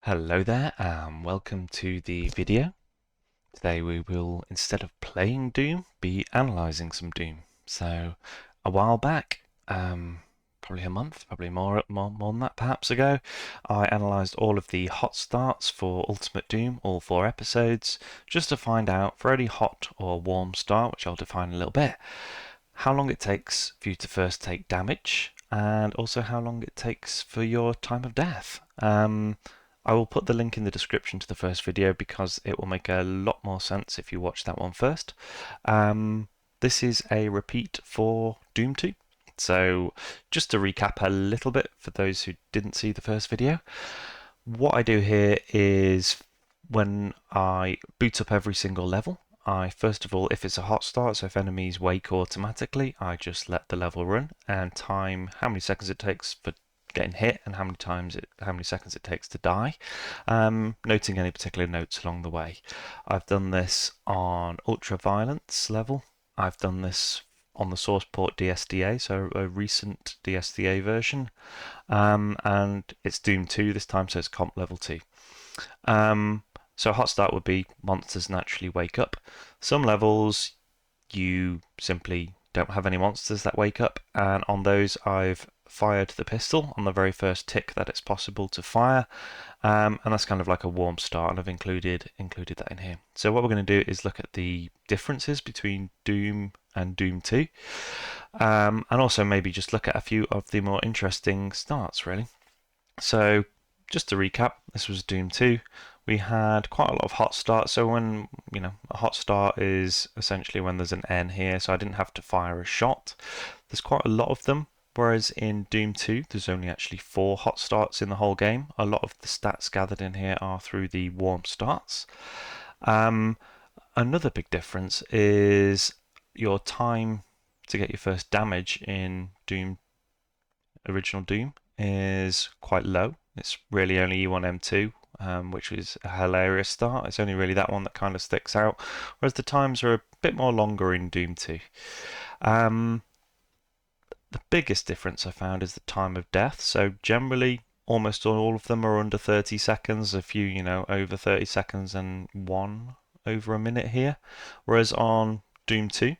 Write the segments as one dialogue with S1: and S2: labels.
S1: Hello there, and welcome to the video. Today we will, instead of playing Doom, be analysing some Doom. So, a while back, probably a month, probably more than that perhaps ago, I analysed all of the hot starts for Ultimate Doom, all 4 episodes, just to find out for any hot or warm start, which I'll define in a little bit, how long it takes for you to first take damage, and also how long it takes for your time of death. I will put the link in the description to the first video because it will make a lot more sense if you watch that one first. This is a repeat for Doom 2. So just to recap a little bit for those who didn't see the first video, what I do here is when I boot up every single level, I first of all, if it's a hot start, so if enemies wake automatically, I just let the level run and time how many seconds it takes for getting hit and how many seconds it takes to die, noting any particular notes along the way. I've done this on ultra violence level. I've done this on the source port DSDA, so a recent DSDA version, and it's Doom 2 this time, so it's comp level 2. So hot start would be monsters naturally wake up. Some levels you simply don't have any monsters that wake up, and on those I've fired the pistol on the very first tick that it's possible to fire, and that's kind of like a warm start, and I've included that in here. So what we're going to do is look at the differences between Doom and Doom 2, and also maybe just look at a few of the more interesting starts really. So just to recap, this was Doom 2. We had quite a lot of hot starts. So when, a hot start is essentially when there's an N here, so I didn't have to fire a shot. There's quite a lot of them, whereas in Doom 2, there's only actually 4 hot starts in the whole game. A lot of the stats gathered in here are through the warm starts. Another big difference is your time to get your first damage in original Doom is quite low. It's really only E1 M2, which is a hilarious start. It's only really that one that kind of sticks out, whereas the times are a bit more longer in Doom 2. The biggest difference I found is the time of death. So generally, almost all of them are under 30 seconds. A few, over 30 seconds, and one over a minute here. Whereas on Doom 2,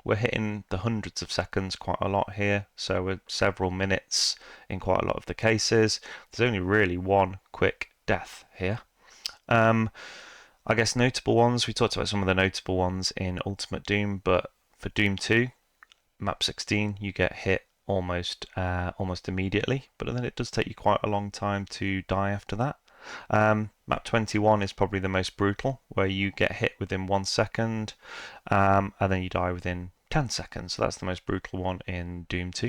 S1: we're hitting the hundreds of seconds quite a lot here, so we're several minutes in quite a lot of the cases. There's only really one quick death here. I guess notable ones, we talked about some of the notable ones in Ultimate Doom, but for Doom 2, map 16, you get hit almost immediately, but then it does take you quite a long time to die after that. Map 21 is probably the most brutal, where you get hit within 1 second, and then you die within 10 seconds. So that's the most brutal one in Doom 2.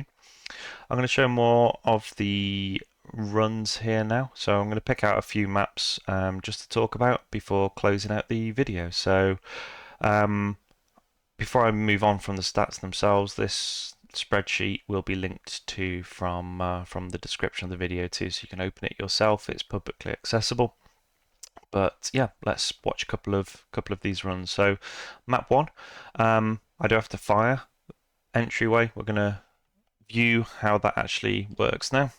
S1: I'm going to show more of the runs here now. So I'm going to pick out a few maps just to talk about before closing out the video. So before I move on from the stats themselves, this spreadsheet will be linked to from the description of the video too, so you can open it yourself. It's publicly accessible. But yeah, let's watch a couple of these runs. So map 1, I do have to fire entryway. We're going to view how that actually works now.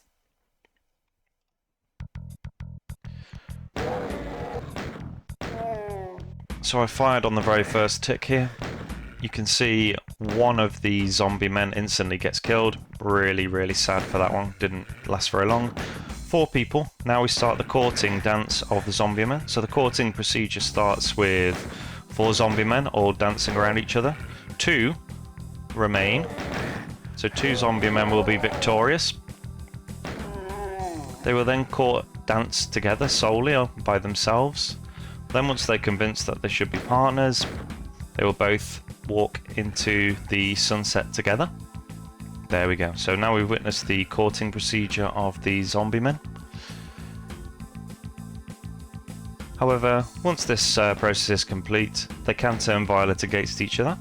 S1: So I fired on the very first tick here. You can see one of the zombie men instantly gets killed. Really, really sad for that one. Didn't last very long. 4 people. Now we start the courting dance of the zombie men. So the courting procedure starts with 4 zombie men all dancing around each other. 2 remain. So 2 zombie men will be victorious. They will then dance together solely or by themselves. Then once they're convinced that they should be partners, they will both walk into the sunset together. There we go. So now we've witnessed the courting procedure of the zombie men. However, once this process is complete, they can turn violent against each other.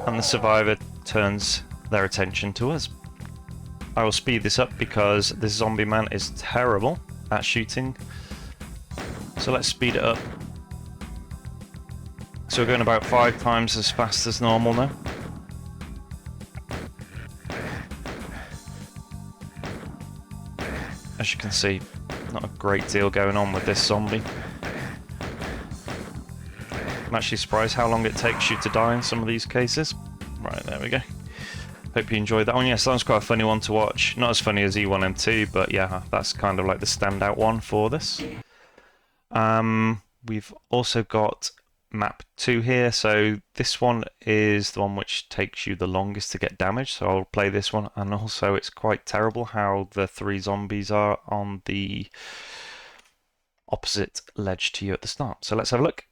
S1: And the survivor turns their attention to us. I will speed this up because this zombie man is terrible at shooting. So let's speed it up. So we're going about 5 times as fast as normal now. as you can see, not a great deal going on with this zombie. I'm actually surprised how long it takes you to die in some of these cases. Right, there we go. Hope you enjoyed that one. Yes, that was quite a funny one to watch. Not as funny as E1M2, but yeah, that's kind of like the standout one for this. We've also got map 2 here, so this one is the one which takes you the longest to get damaged, so I'll play this one. And also it's quite terrible how the 3 zombies are on the opposite ledge to you at the start. So let's have a look.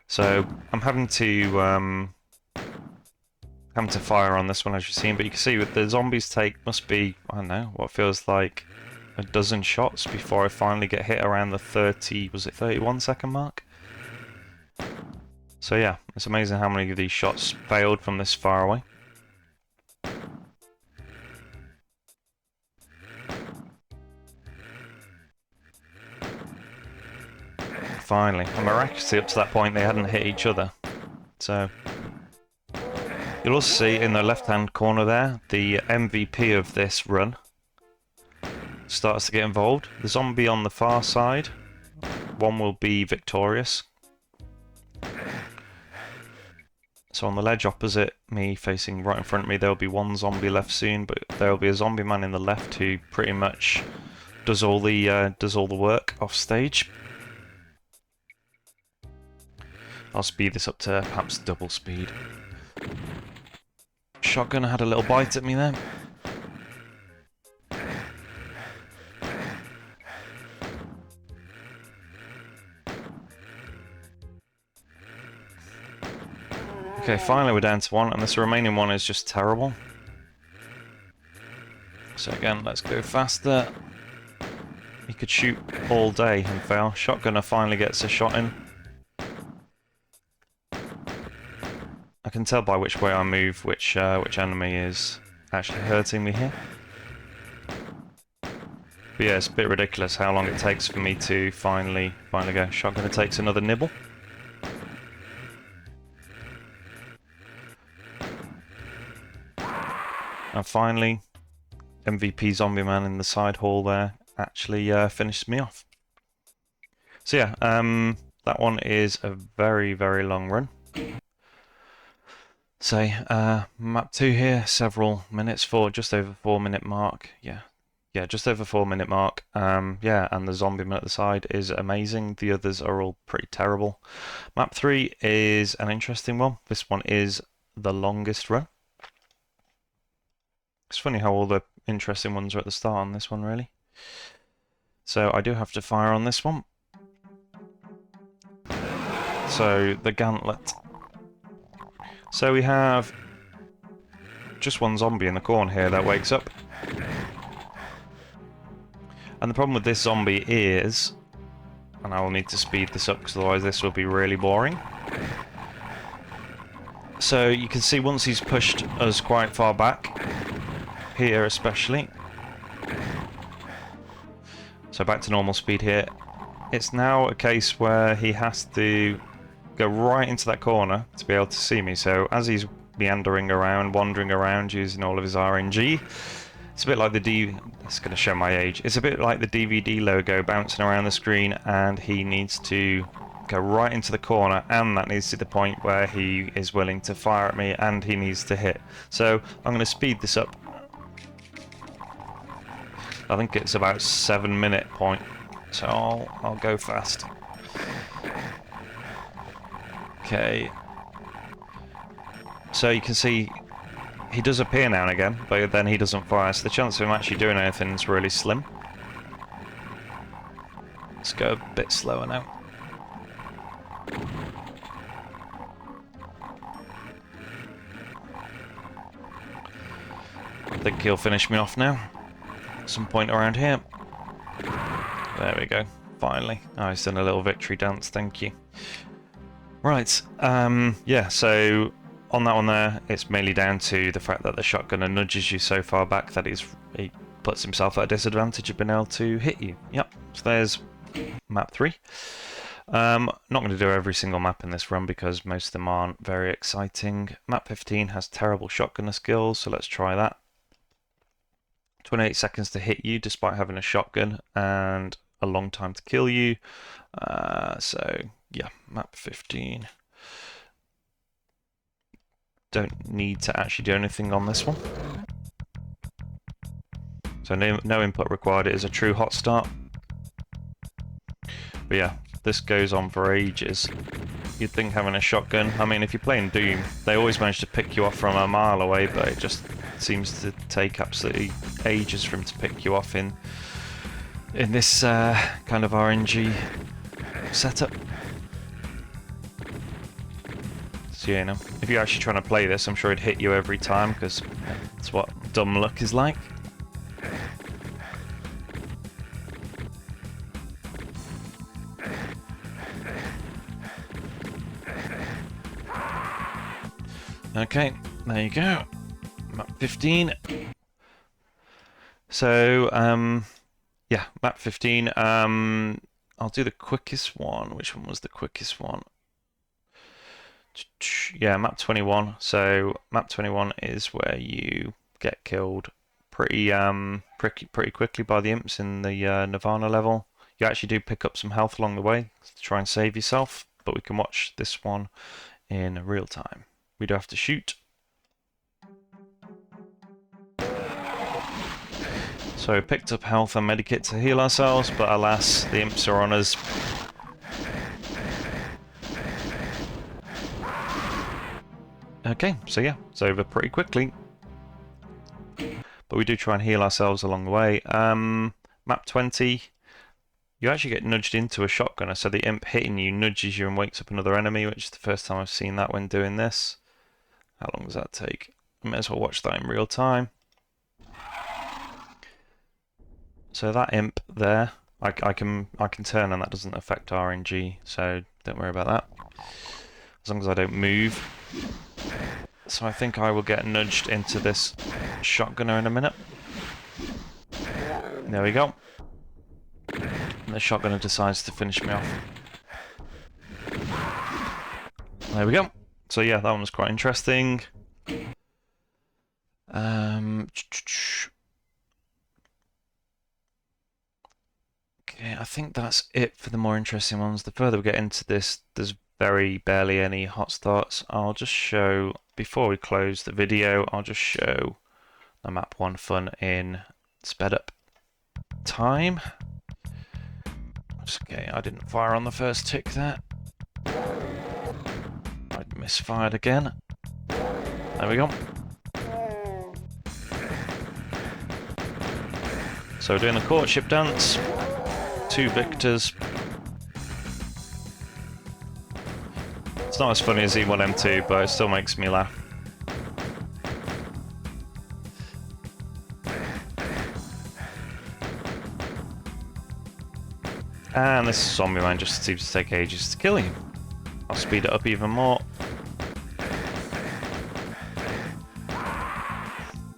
S1: So I'm having to fire on this one, as you've seen, but you can see with the zombies take must be, I don't know, what feels like a dozen shots before I finally get hit around the 31 second mark. So yeah, it's amazing how many of these shots failed from this far away. Finally, and miraculously up to that point they hadn't hit each other. So you'll also see in the left-hand corner there, the MVP of this run starts to get involved. The zombie on the far side, one will be victorious. So on the ledge opposite me, facing right in front of me, there'll be one zombie left soon, but there'll be a zombie man in the left who pretty much does all the work off stage. I'll speed this up to perhaps double speed. Shotgun had a little bite at me there. Okay, finally we're down to one, and this remaining one is just terrible. So again, let's go faster. He could shoot all day and fail. Shotgunner finally gets a shot in. I can tell by which way I move which enemy is actually hurting me here. But yeah, it's a bit ridiculous how long it takes for me to finally go. Shotgunner takes another nibble. And finally, MVP Zombie Man in the side hall there actually finishes me off. So yeah, that one is a very, very long run. So, map 2 here, several minutes, just over 4-minute mark. Yeah, just over 4-minute mark. Yeah, and the zombie man at the side is amazing. The others are all pretty terrible. Map 3 is an interesting one. This one is the longest run. It's funny how all the interesting ones are at the start on this one, really. So I do have to fire on this one. So, the Thegantlet. So we have just one zombie in the corner here that wakes up. And the problem with this zombie is, and I will need to speed this up because otherwise this will be really boring. So you can see once he's pushed us quite far back, here especially. So back to normal speed here. It's now a case where he has to go right into that corner to be able to see me. So as he's meandering around, wandering around, using all of his RNG, it's a bit like it's going to show my age. It's a bit like the DVD logo bouncing around the screen, and he needs to go right into the corner, and that needs to be the point where he is willing to fire at me, and he needs to hit. So I'm going to speed this up. I think it's about 7-minute point, so I'll go fast. Okay, so you can see he does appear now and again, but then he doesn't fire, so the chance of him actually doing anything is really slim. Let's go a bit slower now. I think he'll finish me off now. Some point around here. There we go, finally. Oh, he's done a little victory dance, thank you. Right, yeah, so on that one there, it's mainly down to the fact that the shotgunner nudges you so far back that he puts himself at a disadvantage of being able to hit you. Yep, so there's map 3. Not going to do every single map in this run because most of them aren't very exciting. Map 15 has terrible shotgunner skills, so let's try that. 28 seconds to hit you despite having a shotgun and a long time to kill you. So yeah, map 15. Don't need to actually do anything on this one. So no input required. It is a true hot start. But yeah, this goes on for ages. You'd think having a shotgun, I mean, if you're playing Doom, they always manage to pick you off from a mile away, but it just seems to take absolutely ages for them to pick you off in this kind of RNG setup. So yeah, if you're actually trying to play this, I'm sure it'd hit you every time, because that's what dumb luck is like. Okay, there you go. Map 15. So, yeah, map 15. I'll do the quickest one. Which one was the quickest one? Yeah, map 21. So, map 21 is where you get killed pretty quickly by the imps in the Nirvana level. You actually do pick up some health along the way to try and save yourself, but we can watch this one in real time. We do have to shoot. So we picked up health and medikit to heal ourselves, but alas, the imps are on us. Okay, so yeah, it's over pretty quickly. But we do try and heal ourselves along the way. Map 20, you actually get nudged into a shotgunner, so the imp hitting you nudges you and wakes up another enemy, which is the first time I've seen that when doing this. How long does that take? I may as well watch that in real time. So that imp there, I can turn and that doesn't affect RNG, so don't worry about that. As long as I don't move. So I think I will get nudged into this shotgunner in a minute. There we go. And the shotgunner decides to finish me off. There we go. So yeah, that one was quite interesting. Okay, I think that's it for the more interesting ones. The further we get into this, there's very barely any hot starts. I'll just show, before we close the video, I'll just show the map 1 fun in sped up time. Okay, I didn't fire on the first tick there. I misfired again. There we go. So we're doing the courtship dance. 2 victors. It's not as funny as E1M2, but it still makes me laugh. And this zombie man just seems to take ages to kill you. I'll speed it up even more.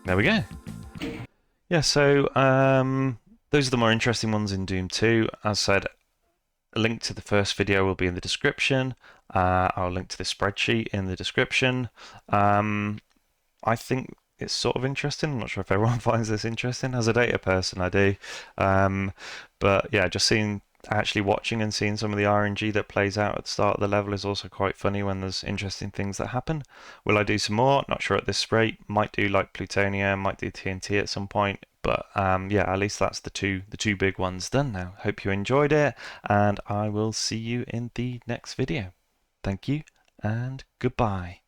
S1: There we go. Yeah, so those are the more interesting ones in Doom 2. As said, a link to the first video will be in the description. I'll link to the spreadsheet in the description. I think it's sort of interesting. I'm not sure if everyone finds this interesting. As a data person, I do. But yeah, just actually watching and seeing some of the RNG that plays out at the start of the level is also quite funny when there's interesting things that happen. Will I do some more? Not sure at this rate. Might do like Plutonia, might do TNT at some point. But yeah, at least that's the two big ones done now. Hope you enjoyed it, and I will see you in the next video. Thank you, and goodbye.